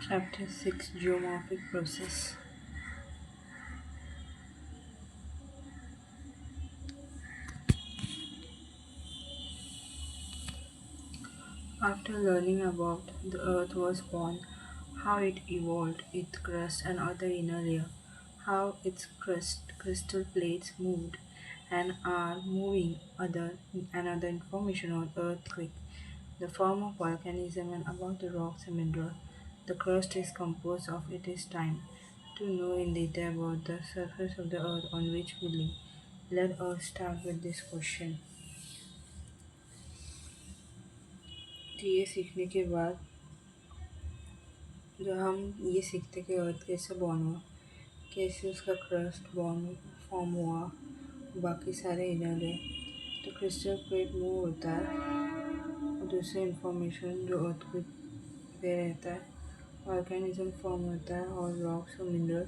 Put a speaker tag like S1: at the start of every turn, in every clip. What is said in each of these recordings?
S1: Chapter 6 Geomorphic Process. After learning about the Earth was born, how it evolved, its crust and other inner layer, how its crystal plates moved and are moving, other information on earthquake, the form of volcanism and about the rocks and mineral the crust is composed of. It is time to know in detail about the surface of the earth on which we live. Let us start with this question. तो ये सीखने के बाद जब हम ये सीखते कि अर्थ कैसे बॉर्न हुआ, कैसे उसका क्रस्ट बॉर्न फॉर्म हुआ, बाकी सारे इनर है, तो क्रिस्टल प्लेट मूव होता है और दूसरे इंफॉर्मेशन जो अर्थ पे रहता है, ऑर्गेनिज्म फॉर्म होता है और रॉक्स और मिनरल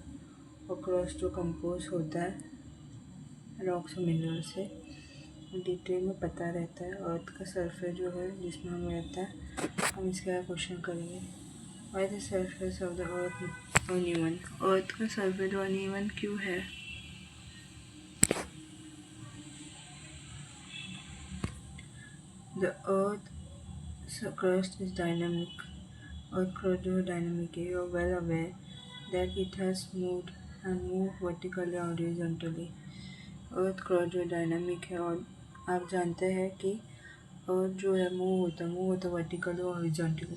S1: और क्रस्ट जो कंपोज होता है रॉक्स और मिनरल से डिटेल में पता रहता है। अर्थ का सरफेस जो है जिसमें हम रहता है, हम इसका क्वेश्चन करेंगे। Why the surface of the earth uneven, earth का सरफेस जो अनइवन क्यों है? The earth crust is dynamic. Earth crust जो डायनामिक है, you are well aware that it has moved and moved vertically और horizontally. अर्थ क्रस्ट जो dynamic है और आप जानते हैं कि अर्थ जो है मूव होता वर्टिकली और horizontally.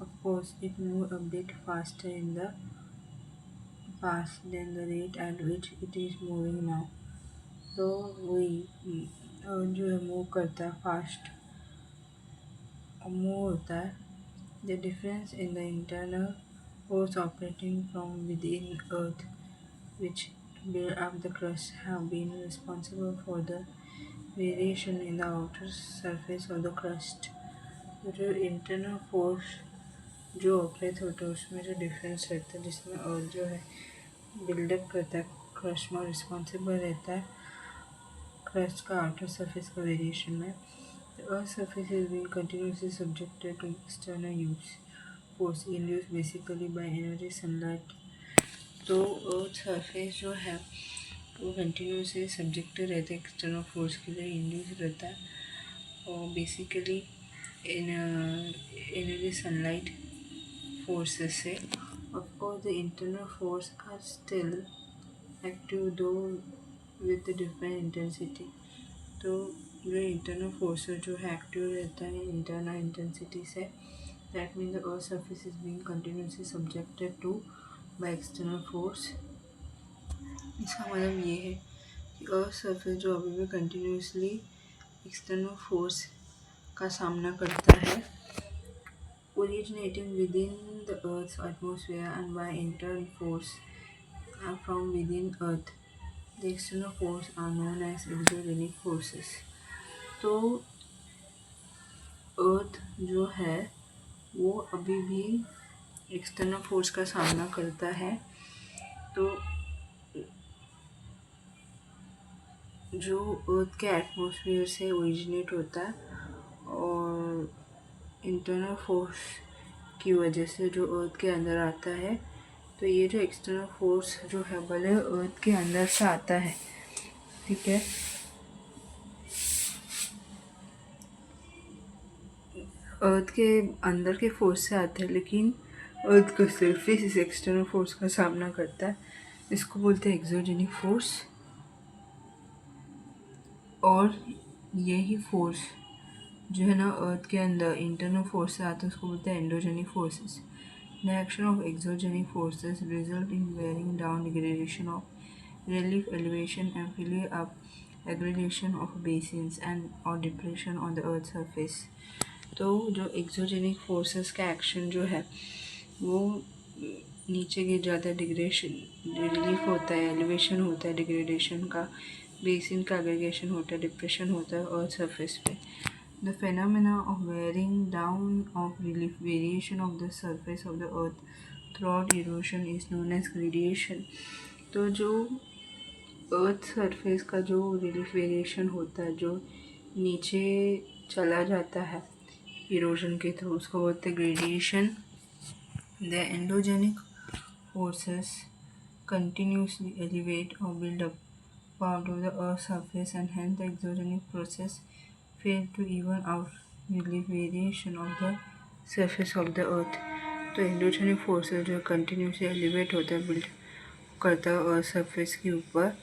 S1: Of course it move a bit faster in the past than the rate at which it is moving now. तो वही अर्थ जो है मूव करता है, फास्ट मूव होता है. The difference in the internal force operating from within earth which build up the crust have been responsible for the variation in the outer surface of the crust. जो internal force जो operate होता है उसमें जो difference रहता है, जिसमें अर्थ जो है बिल्डअप करता है क्रस्ट में, रिस्पॉन्सिबल रहता है क्रस्ट का आउटर सरफेस का वेरिएशन में. The earth's surface is being continuously subjected to external force induced basically by energy sunlight. तो अर्थ सरफेस जो है वो कंटिन्यूसली सब्जेक्टेड रहता है एक्सटर्नल फोर्स के लिए, इंड्यूस रहता है और बेसिकली एनर्जी सनलाइट फोर्सेस से. Of course the internal force are still active though with different intensity. तो जो इंटरनल फोर्सेस जो है एक्टिव रहता है इंटरनल इंटेंसिटी से. That mean the earth surface is being continuously subjected to by external force. इसका मतलब ये है कि अर्थ सरफेस जो अभी भी कंटिन्यूसली एक्सटर्नल फोर्स का सामना करता है, originating within the earth's atmosphere and by internal force from within earth. The external force are known as exogenic forces. तो अर्थ जो है वो अभी भी एक्सटर्नल फोर्स का सामना करता है. तो जो अर्थ के एटमॉस्फेयर से ओरिजिनेट होता है और इंटरनल फोर्स की वजह से जो अर्थ के अंदर आता है. तो ये जो एक्सटर्नल फोर्स जो है भले अर्थ के अंदर से आता है, ठीक है, अर्थ के अंदर के फोर्स से आता है, लेकिन अर्थ का सरफेस इस एक्सटर्नल फोर्स का सामना करता है. इसको बोलते हैं एक्सोजेनिक फोर्स. और यही फोर्स जो है ना अर्थ के अंदर इंटरनल फोर्स से आता है उसको बोलते हैं endogenic forces. The action of exogenic forces result in wearing down degradation of relief elevation and filling up aggregation of basins and or depression on the earth surface. तो जो एक्सोजेनिक फोर्सेस का action जो है वो नीचे गिर जाता है, डिग्रेडेशन रिलीफ होता है, एलिवेशन होता है डिग्रेडेशन का, बेसिन का एग्रीगेशन होता है, डिप्रेशन होता है अर्थ सरफेस पे. The phenomena of wearing down of relief variation of the surface of the earth throughout erosion is known as gradation. तो जो अर्थ सरफेस का जो रिलीफ वेरिएशन होता है जो नीचे चला जाता है इरोजन के थ्रू, उसको बोलते हैं gradation. The endogenic forces continuously elevate or build up part of the Earth's surface, and hence the exogenic process fail to even out the variation of the surface of the Earth. तो endogenic forces जो continuously elevate होता है build करता है earth surface के ऊपर,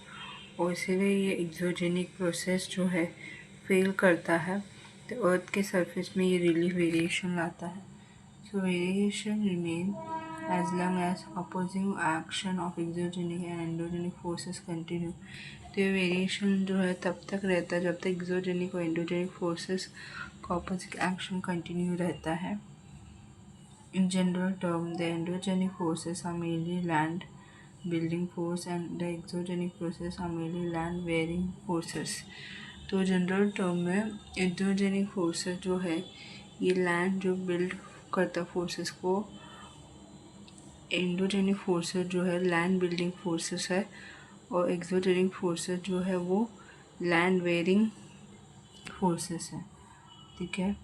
S1: और इसीलिए ये एक्सोजेनिक प्रोसेस जो है फेल करता है, तो अर्थ के सरफेस में ये रिलीफ वेरिएशन लाता है. सो variation remain as long as opposing action of exogenic and endogenic forces continue. तो ये वेरिएशन जो है तब तक रहता है जब तक एक्सोजेनिक और एंडोजेनिक फोर्सेस का ऑपोजिट एक्शन कंटिन्यू रहता है. In general term, the endogenic forces are mainly land building force and the exogenic process are mainly land wearing forces. तो जनरल टर्म में एंडोजेनिक फोर्सेस जो है ये लैंड जो बिल्ड करता फोर्सेस को, एंडोजेनिक फोर्सेस जो है लैंड बिल्डिंग फोर्सेस है, और एक्सोजेनिक फोर्सेस जो है वो लैंड वेयरिंग फोर्सेस है. ठीक है,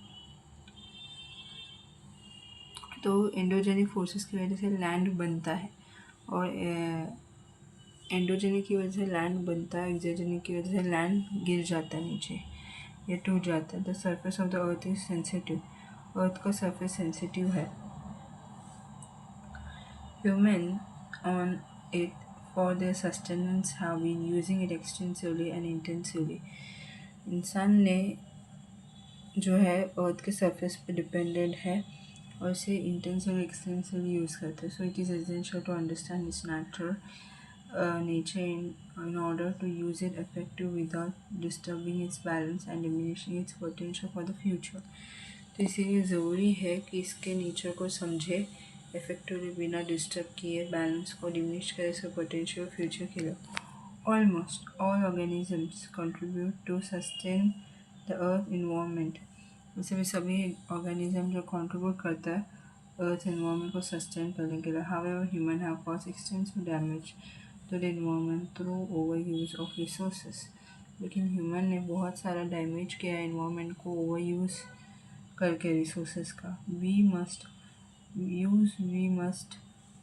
S1: तो एंडोजेनिक फोर्सेस की वजह से लैंड बनता है, और एंडोजेनिक की वजह से लैंड बनता है, एक्सोजेनिक की वजह से लैंड गिर जाता है नीचे या टूट जाता है. The surface of the earth is sensitive. Earth का सरफेस सेंसिटिव है. Human on it for their sustenance have been using it extensively and intensively. इंसान ने जो है अर्थ के सरफेस पे डिपेंडेंट है और इसे इंटेंसिवली एक्सटेंसिवली यूज़ करते हैं. So it is essential to understand its natural nature in order to use it effectively without disturbing its balance and diminishing its potential for the future. तो इसीलिए ज़रूरी है कि इसके नेचर को समझे इफेक्टिवली बिना डिस्टर्ब किए, बैलेंस को डिमिनिश करे इसका पोटेंशियल फ्यूचर के लिए. Almost all organisms contribute to sustain the earth environment. वैसे भी सभी ऑर्गेनिज्म जो कंट्रीब्यूट करता है अर्थ इन्वायरमेंट को सस्टेन करने के लिए. However human have caused extensive damage to the environment through over use of resources. लेकिन ह्यूमन ने बहुत सारा डैमेज किया है इन्वायरमेंट को ओवर यूज़ करके रिसोर्सेज का. We must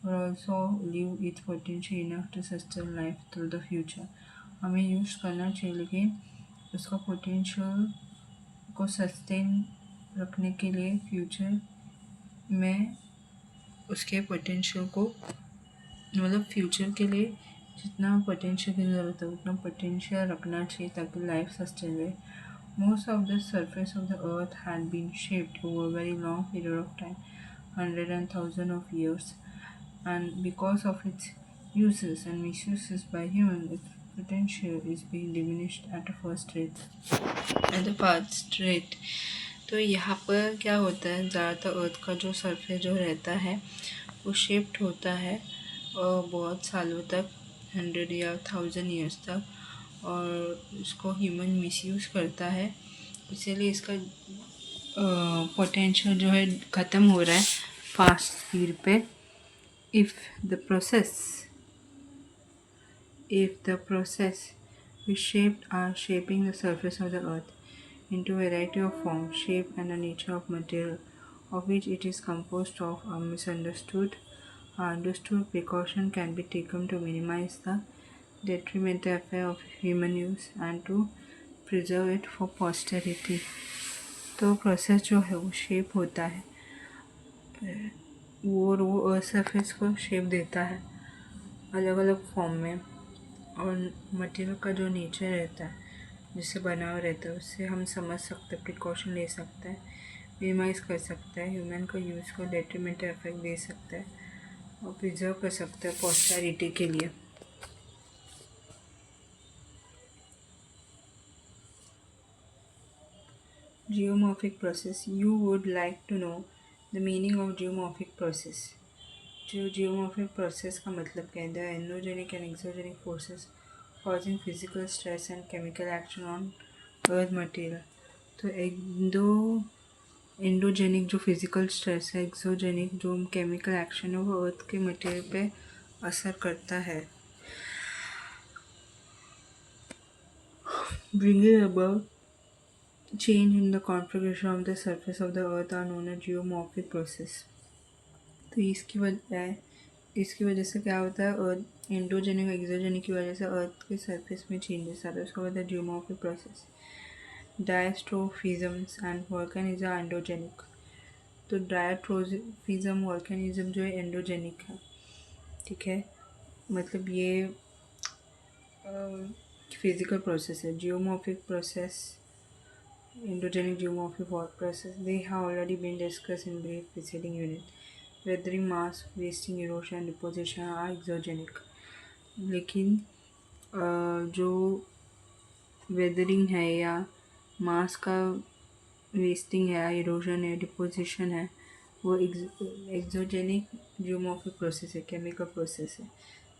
S1: also leave its potential enough to sustain life through the future. हमें यूज़ करना चाहिए, लेकिन उसका पोटेंशियल को सस्टेन रखने के लिए फ्यूचर में उसके पोटेंशियल को, मतलब फ्यूचर के लिए जितना पोटेंशियल की ज़रूरत है उतना पोटेंशियल रखना चाहिए ताकि लाइफ सस्टेन रहे. Most of the surface of the earth had bean shaped over very long period of time, 100 and 1000 of years, and because of its uses and misuses by humans, its potential is being diminished at a fast rate. तो यहाँ पर क्या होता है, ज़्यादातर अर्थ का जो surface जो रहता है वो शेप्ड होता है और बहुत सालों तक, 100 या 1000 ईयर्स तक, और इसको ह्यूमन मिसयूज़ करता है. इसीलिए इसका पोटेंशियल जो है ख़त्म हो रहा है फास्ट स्पीड पे. If the process we shaped are shaping the surface of the earth into a variety of forms, shape, and the nature of material of which it is composed of are misunderstood. Understood precaution can be taken to minimize the detrimental effect of human use and to preserve it for posterity. तो process जो है वो shape होता है, वो earth surface को shape देता है अलग अलग फॉर्म में, और मटेरियल का जो नेचर रहता है जिससे बना हुआ रहता है उससे हम समझ सकते हैं, प्रिकॉशन ले सकते हैं, मिनिमाइज कर सकते हैं, ह्यूमन को यूज़ को डेट्रीमेंटल इफेक्ट दे सकते हैं और प्रिजर्व कर सकते हैं पोस्टेरिटी के लिए. Geomorphic process. You would like to know the meaning of geomorphic process. जो जियोमॉर्फिक प्रोसेस का मतलब क्या है? The endogenic and exogenic forces causing physical stress and chemical action on earth material. तो एंडोजेनिक जो फिजिकल स्ट्रेस है, exogenic जो chemical action है वो अर्थ के मटेरियल पे असर करता है. Bringing about change in the configuration of the surface of the earth are known as geomorphic process. तो इसकी वजह से क्या होता है, अर्थ एंडोजेनिक और एक्सोजेनिक की वजह से अर्थ के सरफेस में चेंजेस आते हैं, उसको बोलते हैं geomorphic process. Diastrophisms and volcanism are endogenic. तो डायस्ट्रोफिज्म वोल्केनिज्म जो है एंडोजेनिक है, ठीक है, मतलब ये फिजिकल प्रोसेस है। Geomorphic process, endogenic geomorphic process, they have already been discussed in brief preceding unit. Weathering, mass wasting, erosion, deposition are exogenic. लेकिन जो वेदरिंग है या मास का वेस्टिंग है, इरोजन है, डिपोजिशन है, वो एक्सोजेनिक जियोमॉर्फिक प्रोसेस है, केमिकल प्रोसेस है।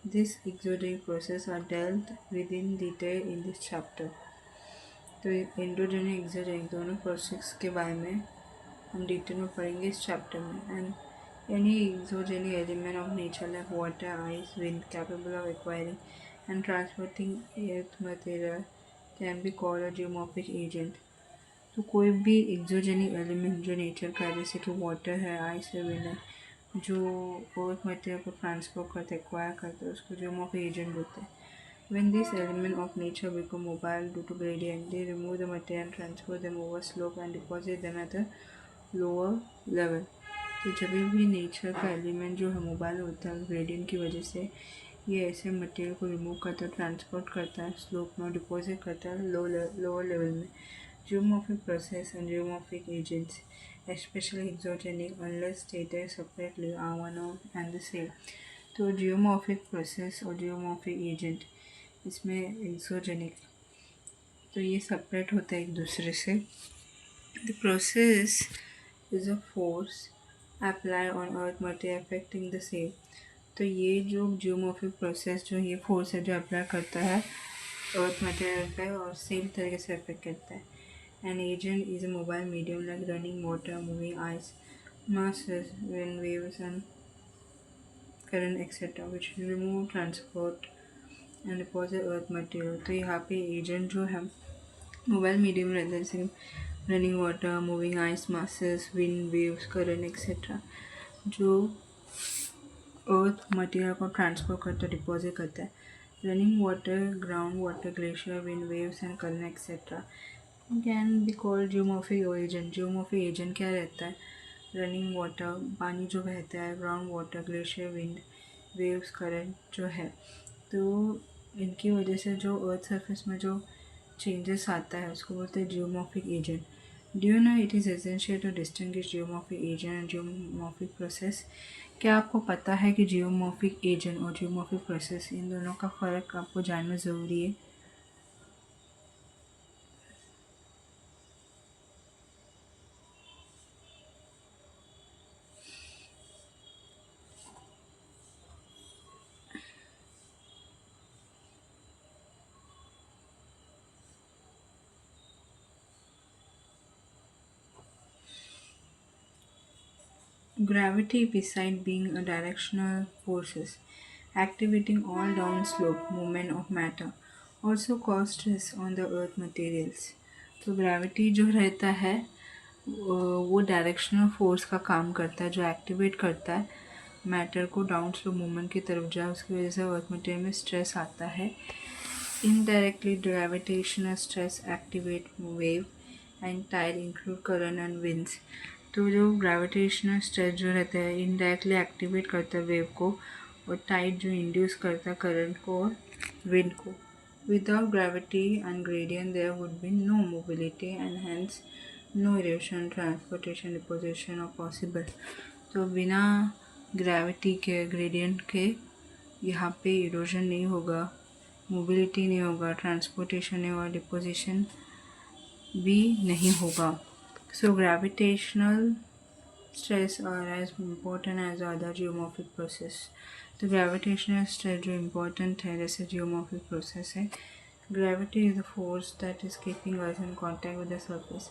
S1: This exogenic process are dealt with in detail in this chapter. तो एंडोजेनिक एक्सोजेनिक दोनों प्रोसेस के बारे में हम डिटेल में पढ़ेंगे इस चैप्टर में। And any exogenic element of nature like water, ice, wind capable of acquiring and transporting earth material can be called a geomorphic agent. तो कोई भी एक्सोजेनिक एलिमेंट जो नेचर का है, जैसे कि वाटर है, आइस है, विंड है, जो अर्थ मटेरियल को ट्रांसपोर्ट करते एक्वायर करते हैं, उसको जियोमॉर्फिक एजेंट बोलते हैं। When these elements of nature become mobile due to gradient, they remove the material and transfer them over slope and deposit them at a lower level. तो जब भी नेचर का एलिमेंट जो है मोबाइल होता है ग्रेडियंट की वजह से, ये ऐसे मटेरियल को रिमूव करता है, ट्रांसपोर्ट करता है स्लोप में, डिपॉजिट करता है लोअर लेवल में। Geomorphic process and geomorphic agents, especially exogenic unless stated separately, are one and the same. तो जियोमॉर्फिक प्रोसेस और जियोमॉर्फिक एजेंट, इसमें एक्सोजेनिक, तो ये सेपरेट होता है एक दूसरे से। The process is a force apply on earth material affecting the same. तो ये जो जियोमॉर्फिक प्रोसेस जो ये फोर्स है जो अप्लाई करता है अर्थ मटेरियल पे और सेम तरीके से अफेक्ट करता है। An agent is a mobile medium like running water, moving ice, masses, wind waves and current etc. which remove, transport and deposit earth material. तो यहाँ पे एजेंट जो है मोबाइल मीडियम रहता है, जैसे running water, moving ice, masses, wind waves, current etcetera, जो earth material को ट्रांसफर करता है, डिपॉजिट करता है। Running water, ground water, glacier, wind waves and current etcetera can be called geomorphic agent. Geomorphic agent क्या रहता है, रनिंग वाटर पानी जो बहता है, ground water, glacier, wind waves, current जो है, तो इनकी वजह से जो अर्थ सरफेस में जो चेंजेस आता है उसको बोलते हैं geomorphic agent. Do you know it is essential to distinguish geomorphic agent and geomorphic process. क्या आपको पता है कि जियोमॉर्फिक एजेंट और जियोमॉर्फिक प्रोसेस इन दोनों का फ़र्क आपको जानना ज़रूरी है। Gravity, beside being a directional forces activating all downslope movement of matter, also cause stress on the earth materials. तो ग्रेविटी जो रहता है वो डायरेक्शनल फोर्स का काम करता है जो एक्टिवेट करता है मैटर को डाउन स्लो मूवमेंट की तरफ जाए, उसकी वजह से अर्थ मटेरियल में स्ट्रेस आता है। Indirectly gravitational stress activate wave and tide include current and winds. तो जो ग्रेविटेशनल स्ट्रेस जो रहता है इनडायरेक्टली एक्टिवेट करता है वेव को, और टाइड जो इंड्यूस करता है करंट को और विंड को। Without gravity and gradient there would be no mobility and hence no erosion, transportation, deposition और पॉसिबल। तो बिना ग्रेविटी के, ग्रेडियंट के यहाँ पे इरोजन नहीं होगा, मोबिलिटी नहीं होगा, ट्रांसपोर्टेशन नहीं होगा, डिपोजिशन भी नहीं होगा। So gravitational stress are as important as other geomorphic process. तो ग्रेविटेशनल स्ट्रेस जो इम्पोर्टेंट है जैसे जियोमॉर्फिक प्रोसेस है। Gravity is the force that is keeping earth in contact with the surface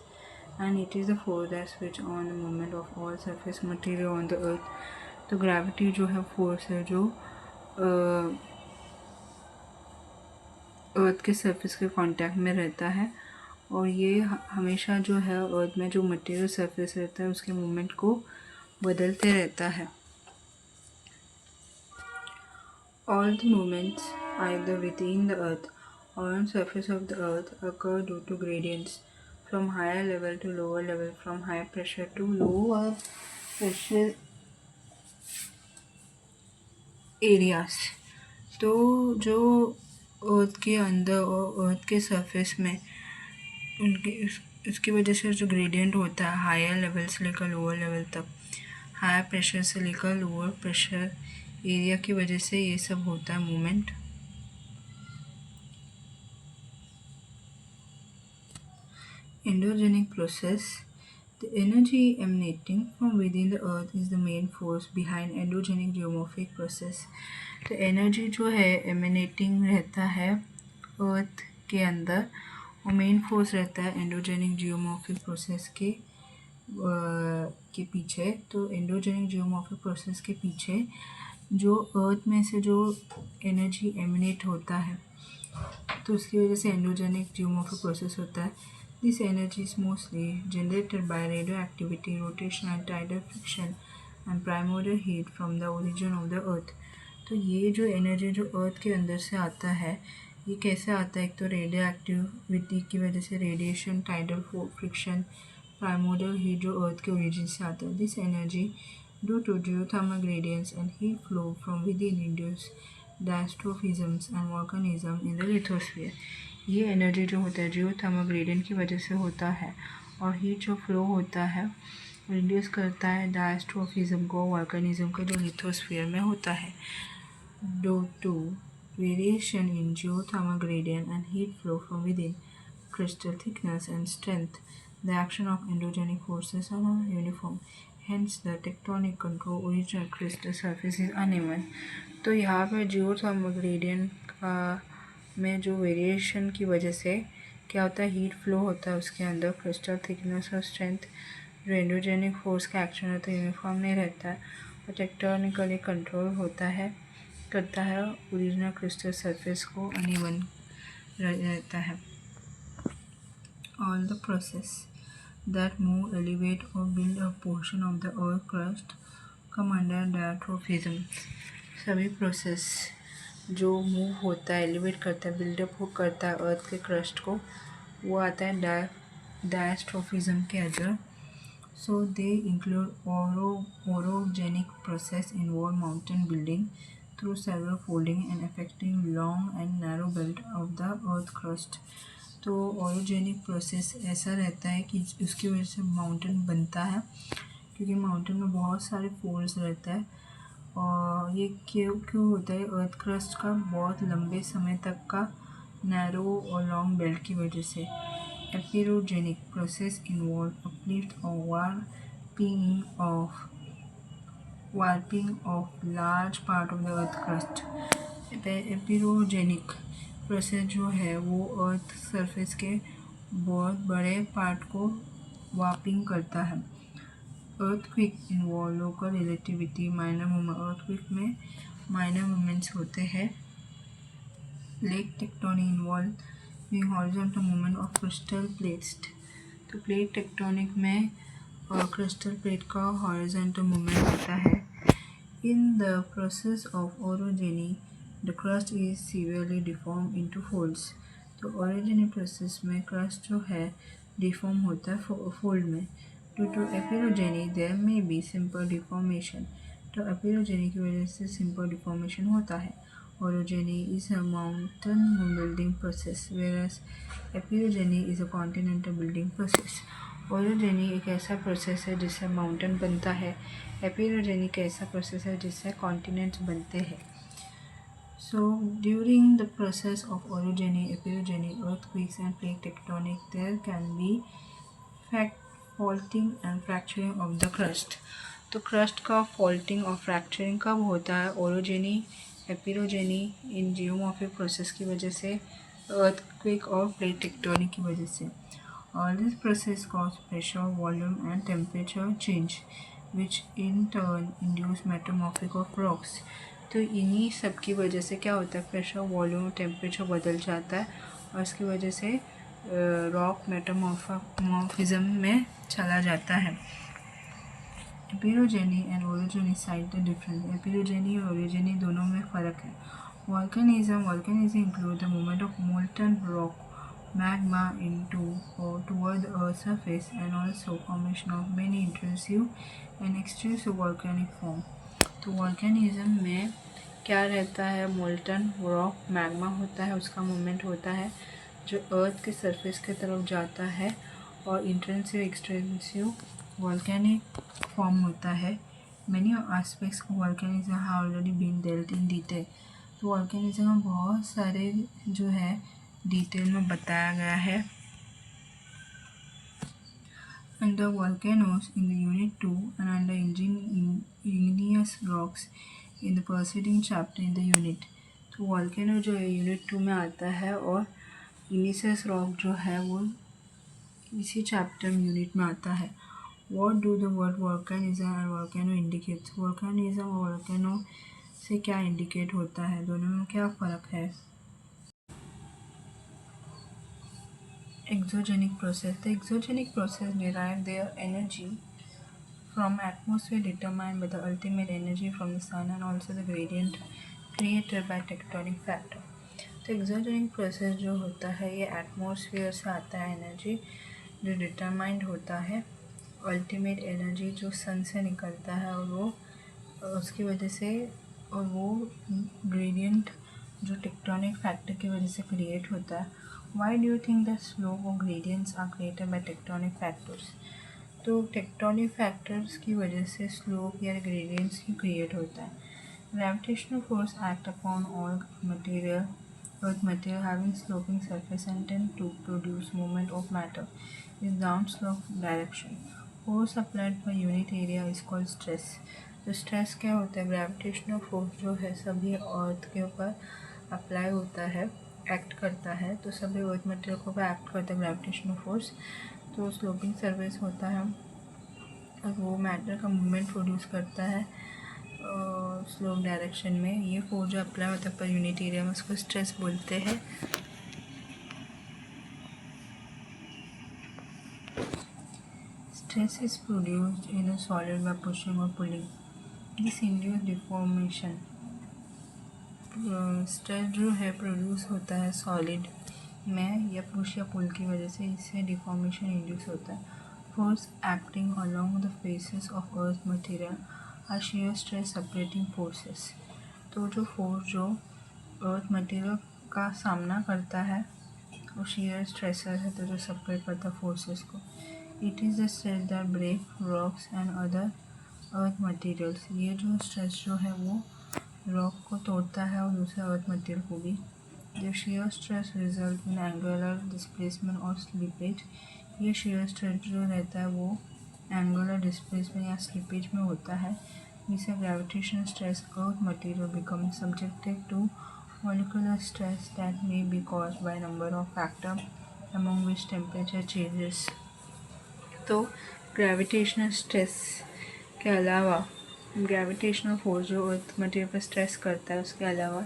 S1: and it is the force that switch on the movement of all surface material on the earth. तो gravity जो है force है जो earth के surface के contact में रहता है, और ये हमेशा जो है अर्थ में जो मटेरियल सरफेस रहता है उसके मूवमेंट को बदलते रहता है। All the movements, either within the Earth or on surface of the Earth, occur due to gradients from higher level to lower level, from high pressure to lower pressure areas. तो जो earth के अंदर और अर्थ के surface में उनकी उसकी वजह से जो ग्रेडियंट होता है हायर लेवल से लेकर लोअर लेवल तक, हायर प्रेशर से लेकर लोअर प्रेशर एरिया की वजह से ये सब होता है movement. Endogenic process. The energy emanating from within the earth is the main force behind endogenic geomorphic process. तो एनर्जी जो है एमिनेटिंग रहता है अर्थ के अंदर और मेन फोर्स रहता है एंडोजेनिक जियोमॉर्फिक प्रोसेस के पीछे। तो एंडोजेनिक जियोमॉर्फिक प्रोसेस के पीछे जो अर्थ में से जो एनर्जी एमिनेट होता है तो उसकी वजह से एंडोजेनिक जियोमॉर्फिक प्रोसेस होता है। This energy is mostly generated by radioactivity, rotation and tidal friction and primordial heat from the origin of the earth. तो ये जो एनर्जी जो अर्थ के अंदर से आता है ये कैसे आता है? एक तो रेडियो एक्टिविटी की वजह से radiation, tidal friction, primordial heat जो अर्थ के ओरिजिन से आता है। This energy due to geothermal gradients and heat flow from within induce diastrophisms and volcanism in the lithosphere. ये एनर्जी जो होता है जियोथर्मल ग्रेडियंट की वजह से होता है और हीट जो फ्लो होता है रिड्यूस करता है डायस्ट्रोफिज्म को, वोल्केनिज्म को जो लिथोस्फीयर में होता है। Due to variation in geothermal gradient and heat flow from within, crystal thickness and strength, the action of endogenic forces are not uniform. Hence, the tectonic control original crystal surface is uneven. तो यहाँ पे geothermal gradient का में जो variation की वजह से क्या होता है, हीट फ्लो होता है उसके अंदर, क्रिस्टल थिकनेस और स्ट्रेंथ जो एंडोजेनिक फोर्स का एक्शन होता है यूनिफॉर्म नहीं रहता है और टेक्टोनिकली कंट्रोल करता है ओरिजिनल क्रिस्टल सरफेस को अनइवन रहता है। All the process that move, elevate or build a portion of the earth crust come under diatrophism. सभी प्रोसेस जो मूव होता है, एलिवेट करता है, बिल्डअप करता है अर्थ के क्रस्ट को, वो आता है डायस्ट्रोफिज्म के अंदर। So they include orogenic process involve mountain building through several folding and affecting long and narrow belt of the earth crust. तो ओरोजेनिक प्रोसेस ऐसा रहता है कि उसकी वजह से माउंटेन बनता है क्योंकि माउंटेन में बहुत सारे फोल्ड्स रहता है और ये क्यों होता है? अर्थ क्रस्ट का बहुत लंबे समय तक का नैरो और लॉन्ग बेल्ट की वजह से। एपिरोजेनिक प्रोसेस इन्वॉल्व अपलिफ्ट और warping of large part of the earth crust. Epeirogenic process जो है वो अर्थ सरफेस के बहुत बड़े पार्ट को वार्पिंग करता है। Earthquake involve local relativity minor movement. Earthquake में माइनर मूवमेंट्स होते हैं। Plate tectonic involve horizontal movement of crystal plates. तो प्लेट टेक्टोनिक में क्रिस्टल प्लेट का हॉरिजॉन्टल मूवमेंट होता है। In the process of orogeny the crust is severely deform into folds. तो orogeny process में क्रस्ट जो है डिफॉर्म होता है फोल्ड में। Due to epeirogeny, there may be simple deformation. तो epeirogeny की वजह से simple deformation होता है। Orogeny is a mountain building process, whereas epeirogeny is a continental building process. Orogeny एक ऐसा प्रोसेस है जिससे माउंटेन बनता है। epeirogeny एक ऐसा प्रोसेस है जिससे कॉन्टिनेंट्स बनते हैं। So during the process of orogeny, epeirogeny, earthquakes and plate tectonic, there can be faulting and fracturing of the crust. तो क्रस्ट का फॉल्टिंग और फ्रैक्चरिंग कब होता है? ओरोजेनी, एपिरोजेनी इन जियोमॉर्फिक प्रोसेस की वजह से, अर्थक्वेक और प्लेट टेक्टोनिक की वजह से। All this process cause pressure, volume and temperature change which in turn induce metamorphic of rocks. तो इन्हीं सब की वजह से क्या होता है? प्रेशर, वॉल्यूम, टेम्परेचर बदल जाता है और इसकी वजह से रॉक मेटामॉर्फिज्म में चला जाता है। एपिरोजेनी एंड ओरिजिनी साइड द डिफरेंस। एपिरोजेनी और ओरिजिनी दोनों में फ़र्क है। Volcanism include the movement of molten rock, magma into or toward the Earth's surface, and also formation of many intrusive and extrusive volcanic form। तो वॉल्केनिज्म में क्या रहता है? मोल्टन रॉक मैग्मा होता है, उसका मूवमेंट होता है जो अर्थ के सरफेस की तरफ जाता है, और इंट्रेंसिव एक्सटेंसिव वॉल्केनिक फॉर्म होता है। Many aspects of volcanism have already been dealt in detail. तो वॉल्केनिज्म में बहुत सारे जो है डिटेल में बताया गया है। Under volcanoes in the Unit 2 and under igneous rocks in the preceding chapter in the unit। तो वॉल्केनो जो है यूनिट 2 में आता है, और igneous रॉक जो है वो इसी चैप्टर यूनिट में आता है। What do the word volcanism and volcano indicates? Volcanism और वॉल्केनो से क्या इंडिकेट होता है, दोनों में क्या फ़र्क है? Exogenic process। The exogenic process derive their energy from atmosphere determined by the ultimate energy from the sun and also the gradient created by tectonic factor। तो exogenic process जो होता है ये एटमॉस्फेयर से आता है एनर्जी, जो डिटरमाइंड होता है अल्टीमेट एनर्जी जो सन से निकलता है, और वो उसकी वजह से, और वो ग्रेडियंट जो टेक्टोनिक फैक्टर की वजह से क्रिएट होता है। Why do you think the slope और gradients are created by tectonic factors? तो टेक्टोनिक फैक्टर्स की वजह से स्लोप या ग्रेडियंट्स ही क्रिएट होता है। Gravitational force act upon all material earth material having sloping surface and tend to produce movement of matter in downslope direction। force applied per unit area is called stress। तो stress क्या होता है? Gravitational force जो है सभी अर्थ के ऊपर apply होता है, एक्ट करता है, तो सभी अर्थ मटेरियल के ऊपर एक्ट करता है ग्रेविटेशनल फोर्स। तो स्लोपिंग सरफेस होता है और वो मैटर का मूवमेंट प्रोड्यूस करता है स्लोप डायरेक्शन में। ये फोर्स जो अप्लाई होता है पर यूनिट एरिया में उसको स्ट्रेस बोलते हैं। Stress is produced in a solid by pushing और pulling. This induce deformation. Stress जो है प्रोड्यूस होता है सॉलिड में या पुश या पुल की वजह से, इससे डिफॉर्मेशन इंड्यूस होता है। Force acting along the faces of earth material are shear stress separating forces. तो जो फोर्स जो अर्थ मटेरियल का सामना करता है वो shear स्ट्रेसर है, तो जो सेपरेट करता है फोर्सेस को। It is the stress that break rocks and other earth materials. ये जो स्ट्रेस जो है वो रॉक को तोड़ता है और दूसरे अर्थ मटेरियल को भी। The shear stress result in angular displacement और slippage। ये shear stress जो रहता है वो angular displacement या slippage में होता है, जिससे gravitational stress earth material becomes subjected to molecular stress that may be caused by number of factors among which temperature changes। तो gravitational stress के अलावा ग्रेविटेशनल फोर्स जो अर्थ मटेरियल पर स्ट्रेस करता है, उसके अलावा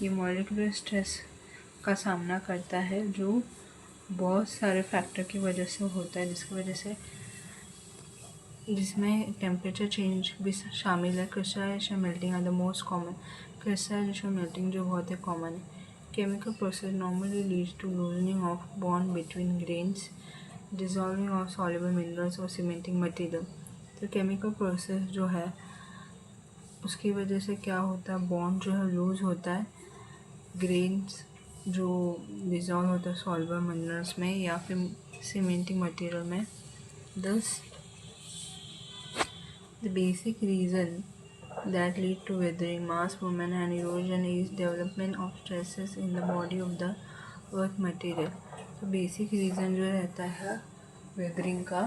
S1: ये मॉलिक्यूलर स्ट्रेस का सामना करता है जो बहुत सारे फैक्टर की वजह से होता है, जिसकी वजह से जिसमें टेम्परेचर चेंज भी शामिल है। Crystallisation melting are the most common. Crystallisation melting जो बहुत ही कॉमन है। Chemical process normally leads to loosening of bond between grains, dissolving of soluble minerals और सीमेंटिंग मटेरियल। तो केमिकल प्रोसेस जो है उसकी वजह से क्या होता है, बॉन्ड जो है लूज़ होता है, ग्रेन्स जो डिज़ॉल्व होता है सॉल्युबल मिनरल्स में या फिर सीमेंटिंग मटेरियल में। दस the basic reason that lead to weathering, mass movement and erosion is development of stresses in the body of the earth material। तो बेसिक रीज़न जो रहता है वेदरिंग का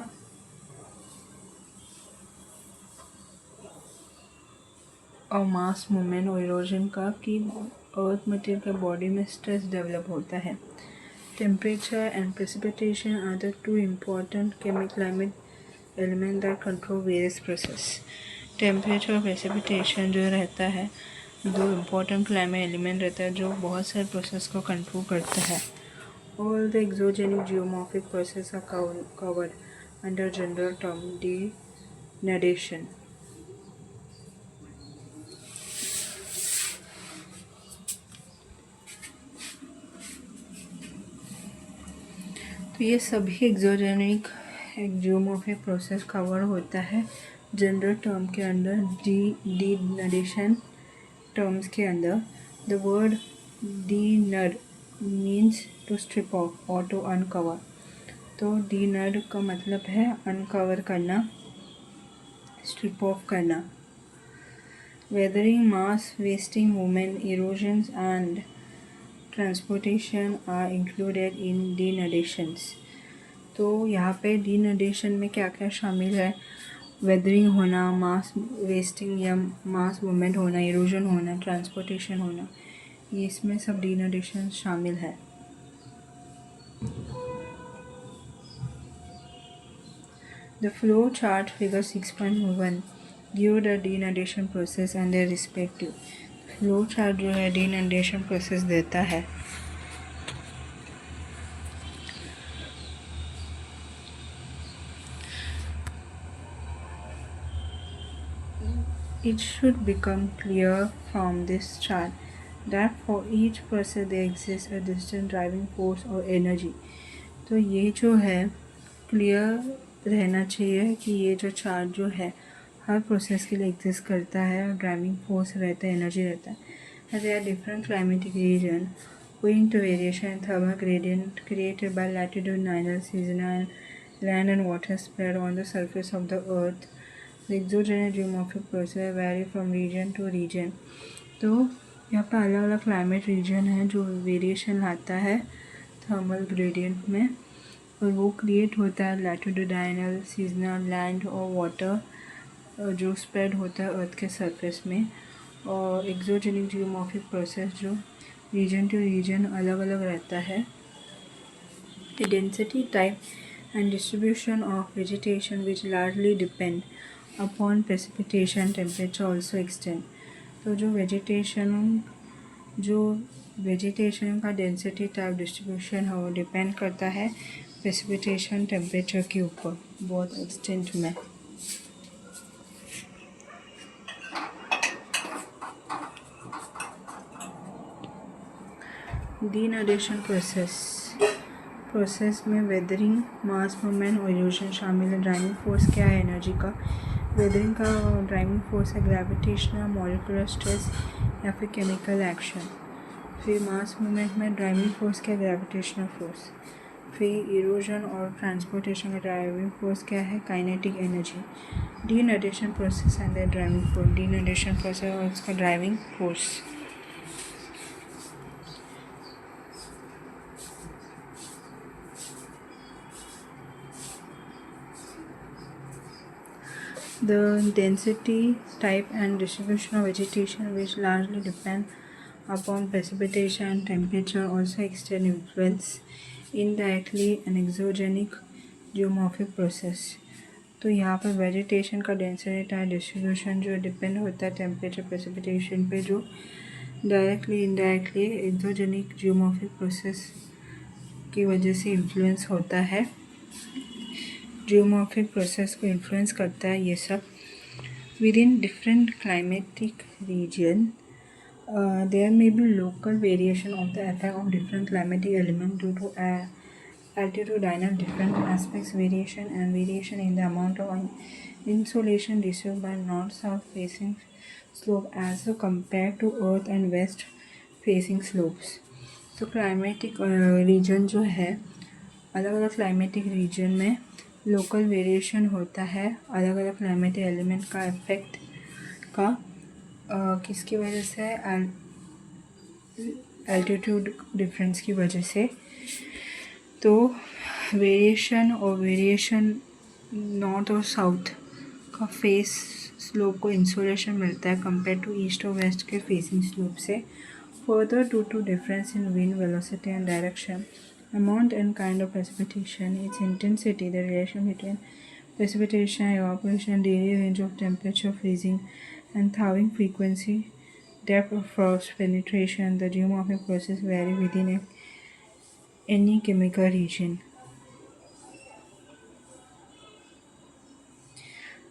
S1: और मास मूवमेंट और इरोजन का, कि अर्थ मटेरियल के बॉडी में स्ट्रेस डेवलप होता है। Temperature and precipitation are the two important climate element that control various process. Temperature और प्रेसिपिटेशन जो रहता है दो इम्पॉर्टेंट क्लाइमेट एलिमेंट रहता है जो बहुत सारे प्रोसेस को कंट्रोल करता है। All the exogenic geomorphic process are covered under general term denudation. तो ये सभी एक्सोजेनिक एक्जियोमॉर्फिक प्रोसेस कवर होता है जनरल टर्म के अंदर, denudation टर्म्स के अंदर. The word denud means to strip off और टू अनकवर. तो denud का मतलब है अनकवर करना, स्ट्रिप ऑफ करना. Weathering, mass wasting, movement, erosions and transportation are included in denudations. तो यहाँ पे denudation में क्या क्या शामिल है? वेदरिंग होना, मास वेस्टिंग या मास मूवमेंट होना, इरोजन होना, ट्रांसपोर्टेशन होना, ये इसमें सब denudation शामिल है. The flow chart figure 6.1 give the denudation process and their respective. Flow chart जो है denudation प्रोसेस देता है. It should become clear from this chart that for each process there exists a distinct driving force or energy. तो ये जो है clear रहना चाहिए कि ये जो चार्ट जो है हर प्रोसेस के लिए एग्जिस्ट करता है और ड्राइविंग फोर्स रहता है, एनर्जी रहता है. There are different climatic regions owing to variation in thermal gradient created by latitudinal, seasonal, land and water spread on the surface of the earth. The exogenous geomorphic process vary from region to region. तो यहाँ पर अलग अलग climate reason है जो variation लाता है thermal gradient में, और वो क्रिएट होता है लैटिट्यूडिनल, सीजनल, लैंड और वाटर जो स्प्रेड होता है अर्थ के सरफेस में. और एक्सोजेनिक जियोमॉर्फिक प्रोसेस जो रीजन टू रीजन अलग अलग रहता है. The density, type and distribution of vegetation which largely depend upon precipitation temperature also extend. तो जो वेजिटेशन का डेंसिटी, टाइप, डिस्ट्रीब्यूशन है वो डिपेंड करता है प्रेसिपिटेशन टेम्परेचर के ऊपर बहुत एक्सटेंट में. denudation प्रोसेस में वेदरिंग, मास मूवमेंट और इरोजन शामिल है. ड्राइविंग फोर्स क्या है एनर्जी का? वेदरिंग का ड्राइविंग फोर्स है ग्रेविटेशनल, मॉलिक्यूलर स्ट्रेस या फिर केमिकल एक्शन. फिर मास मूवमेंट में ड्राइविंग फोर्स क्या है? Gravitational force. फिर इरोजन और ट्रांसपोर्टेशन का ड्राइविंग फोर्स क्या है? Kinetic energy. denudation process and the driving force. denudation process और उसका driving force. The density, type and distribution of vegetation which largely depend upon precipitation and temperature also extend influence indirectly an exogenic geomorphic process. तो यहाँ पर vegetation का density, type, distribution जो depend होता है temperature, precipitation पे, जो directly indirectly exogenic geomorphic process की वजह से इन्फ्लुएंस होता है. जियोमॉर्फिक प्रोसेस को इन्फ्लुएंस करता है ये सब. Within different climatic region there may be local variation of the effect of different climatic element due to altitudinal different aspects variation and variation in the amount of insolation received by north-south facing slope as compared to earth and west facing slopes. तो climatic reason जो है अलग अलग climatic reason में local variation होता है अलग अलग क्लाइमेटिक एलिमेंट का इफेक्ट का किसकी वजह से? एल्टीट्यूड डिफरेंस की वजह से. तो वेरिएशन नॉर्थ और साउथ का फेस स्लोप को इंसोलेशन मिलता है कंपेयर टू ईस्ट और वेस्ट के फेसिंग स्लोप से. Further due to difference in wind velocity and direction, amount and kind of precipitation, its intensity, the relation between precipitation, evaporation, daily range of temperature, freezing and thawing frequency, depth of frost penetration, the geomorphic process vary within any chemical region.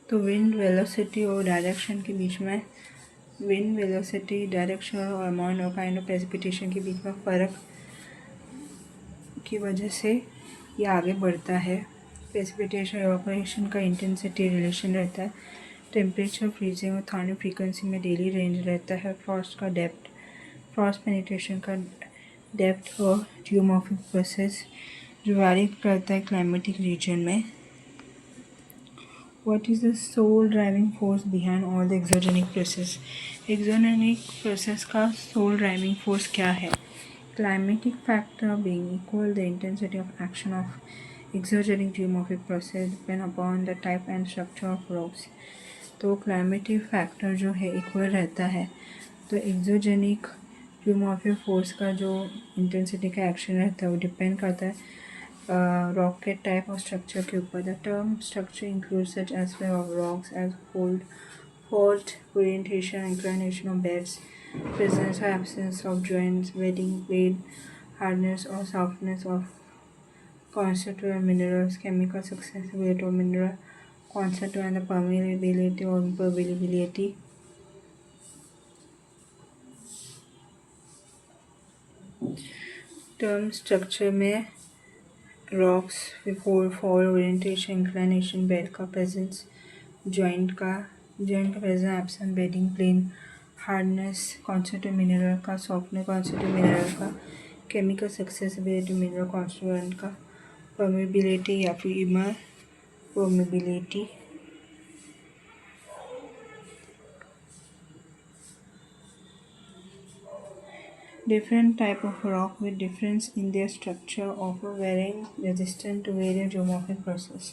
S1: तो wind velocity और direction के बीच में, wind velocity, direction और amount और kind of precipitation के बीच में फ़र्क की वजह से ये आगे बढ़ता है। प्रेसिपिटेशन इवेपोरेशन का इंटेंसिटी रिलेशन रहता है। टेम्परेचर, फ्रीजिंग और थर्मल फ्रीक्वेंसी में डेली रेंज रहता है। फ्रॉस्ट का डेप्थ, फ्रॉस्ट पेनिट्रेशन का डेप्थ और जियोमॉर्फिक प्रोसेस जो वैरी करता है क्लाइमेटिक रीजन में। What is the sole driving force behind all the exogenic process? Exogenic process का sole driving force क्या है? Climatic factor being equal, the intensity of action of exogenic geomorphic process depend upon the type and structure of rocks. तो climatic factor जो है equal रहता है, तो exogenic geomorphic force का जो intensity का action रहता है वो depend करता है रॉक के टाइप और स्ट्रक्चर के ऊपर। The term structure include such aspect of rocks as fold, orientation, inclination of beds, presence और absence of joints, bedding plane, hardness और softness of constituent minerals, chemical susceptibility of mineral constituent, and the permeability or impermeability. Term structure में rocks, fall, orientation, inclination, bed का presence, joint का presence, absent, bedding plane, hardness, constituent mineral का, softness constituent mineral का, chemical susceptibility mineral constituent का, permeability या फिर impermeability. Different type of rock with difference in their structure offer varying resistance to various geomorphic process.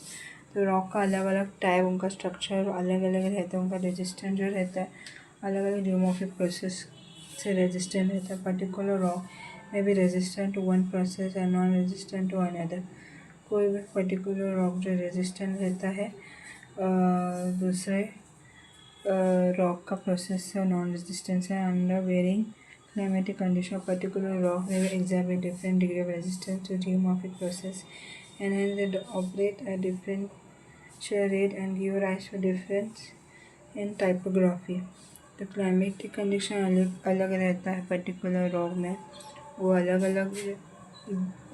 S1: तो rock का अलग अलग type, उनका स्ट्रक्चर अलग अलग रहता है, उनका रेजिस्टेंट जो रहता है अलग अलग जियोमॉर्फिक प्रोसेस से रेजिस्टेंट रहता है। पर्टिकुलर रॉक में भी resistant to one process and non resistant to another. कोई भी पर्टिकुलर रॉक जो रेजिस्टेंट रहता है दूसरे रॉक का प्रोसेस से नॉन रेजिस्टेंस है। Under varying climatic condition, a particular rock may exhibit different degree of resistance to geomorphic process, and hence they operate at different rate and give rise to difference in typography. तो climatic condition अलग रहता है particular rock में, वो अलग अलग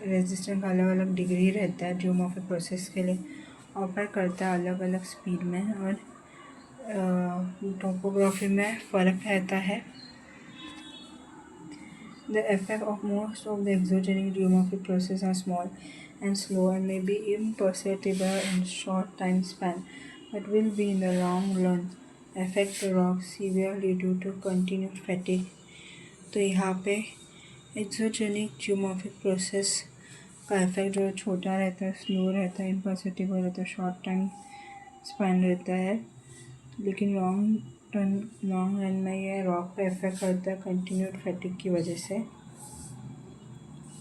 S1: resistance का अलग अलग डिग्री रहता है जियोमॉर्फिक प्रोसेस के लिए, ऑपरेट करता है अलग अलग स्पीड में, और टोपोग्राफी में फ़र्क रहता है। The effect of most of the exogenic geomorphic processes are small and slow and may be imperceptible in short time span, but will be in the long run affect the rock severely due to continued fatigue. तो यहाँ पे exogenic geomorphic process का effect जो छोटा रहता है, slow रहता है, imperceptible रहता है, शॉर्ट टाइम स्पैन रहता है, लेकिन लॉन्ग रन में ये रॉक पे इफेक्ट करता है कंटिन्यूड फैटिग की वजह से।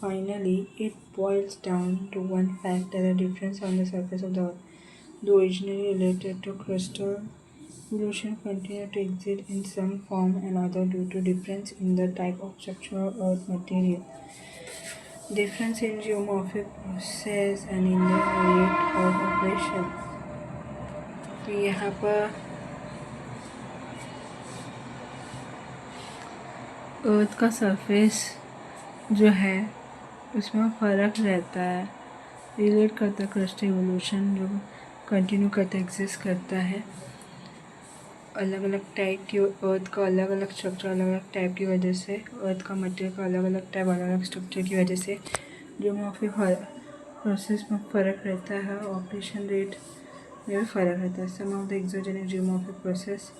S1: Finally it boils down to one fact that the difference on the surface of the earth though originally related to crustal evolution continue to exist in some form and other due to difference in the type of structure of earth material, difference in geomorphic process and in the rate of operation. तो यहाँ पर अर्थ का surface जो है उसमें फ़र्क रहता है, रिलेट करता है क्रस्टल इवोल्यूशन जो कंटिन्यू करता एग्जिस्ट करता है। अलग अलग टाइप की अर्थ का अलग अलग स्ट्रक्चर अलग अलग टाइप की वजह से, अर्थ का मटेरियल का अलग अलग टाइप अलग अलग स्ट्रक्चर की वजह से जियोमॉर्फिक प्रोसेस में फ़र्क रहता है, ऑपरेशन रेट में भी फ़र्क रहता है। Some of the exogenic geomorphic process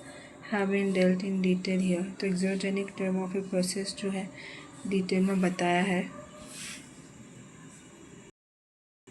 S1: have been dealt in detail here. तो एक्सोजेनिक जियोमॉर्फिक प्रोसेस जो है डिटेल में बताया है।